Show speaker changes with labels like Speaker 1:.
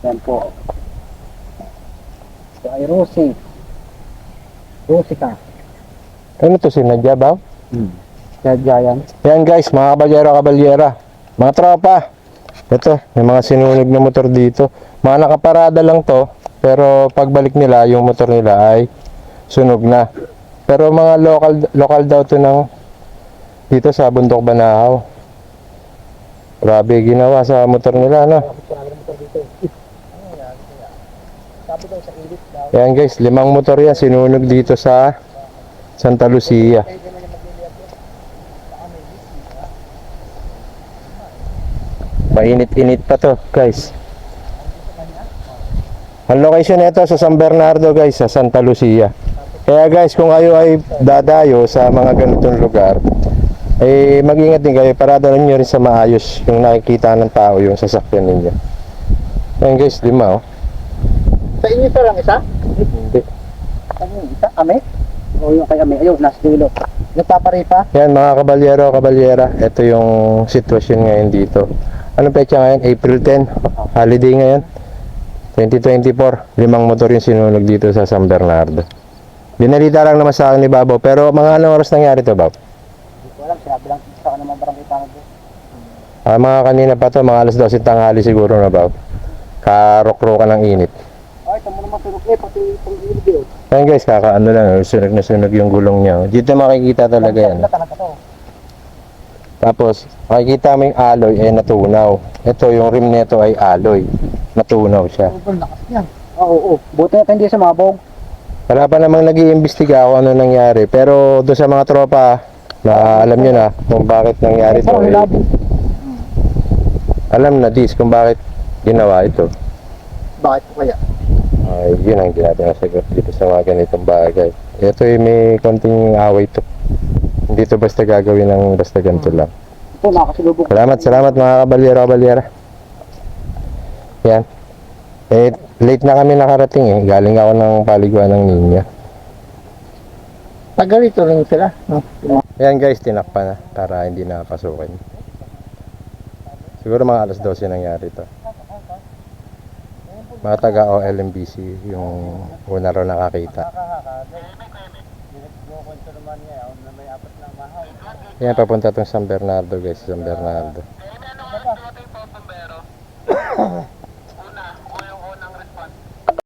Speaker 1: Yan po. Ito ay Rosie. Rosie ka.
Speaker 2: Ano to, sinadya ba?
Speaker 1: Kaya yan.
Speaker 2: Yan guys, mga kabalyero-kabalyera, mga tropa. Ito, may mga sinunog na motor dito. Mga nakaparada lang to, pero pagbalik nila, yung motor nila ay sunog na. Pero mga local daw to ng dito sa Bundok Banahaw. Grabe ginawa sa motor nila, no? Yan guys, 5 motor yan sinunog dito sa Santa Lucia. Mainit-init pa to guys. Ang location nito sa San Bernardo guys, sa Santa Lucia. Kaya guys, kung kayo ay dadayo sa mga ganitong lugar, eh mag-ingat din kayo para dalhin nyo rin sa maayos yung nakikita ng tao yung sasakyan ninyo. Ayan guys, 5 oh.
Speaker 1: Sa inyo pa lang isa?
Speaker 2: Hindi.
Speaker 1: Ano yung isa? Ame? O yung kay Ame. Ayun, nasa dulo. Nagpaparipa?
Speaker 2: Yan mga kabalyero, kabalyera, ito yung sitwasyon ngayon dito. Anong petsa ngayon? April 10, holiday ngayon 2024, 5 motor yung sinunog dito sa San Bernardo. Binalita lang naman sa akin ni Babo, pero mga anong oras nangyari to, Bab?
Speaker 1: Hindi ko alam, sinabi lang sa akin naman barangay tanong doon.
Speaker 2: Mga kanina pa to, mga alas 12 tanghali siguro na, Bab. Karok-roka ng init.
Speaker 1: Ay, ito mo naman sunog pati itong ilog yun.
Speaker 2: Ayan guys, kakaano lang, sunog na sunog yung gulong niya. Dito makikita talaga yan.
Speaker 1: Talaga to.
Speaker 2: Tapos, makikita mo yung alloy, natunaw. Ito, yung rim nito ay alloy. Natunaw siya.
Speaker 1: Sobrang lakas yan. Oo. Buti na hindi sumabog.
Speaker 2: Wala pa namang nag-iimbestiga kung ano nangyari. Pero doon sa mga tropa, na alam nyo na kung bakit nangyari ito. Alam na dis kung bakit ginawa ito.
Speaker 1: Bakit po kaya?
Speaker 2: Ay, yun ang ginagawa dito sa mga ganitong bagay. Ito ay may konting away to. Hindi to basta gagawin ng basta ganito lang.
Speaker 1: Ito, nakasilubog.
Speaker 2: Salamat mga kabalyero-kabalyera. Yan. Eh, late na kami nakarating eh. Galing ako ng paliguan ng Ninya.
Speaker 1: Taga rito rin sila. No?
Speaker 2: Ayan guys, tinakpan na para hindi nakapasukin. Siguro mga alas 12 nangyari ito. Mga taga OLMBC yung una raw nakakita. Ayan, papunta itong San Bernardo guys, San Bernardo.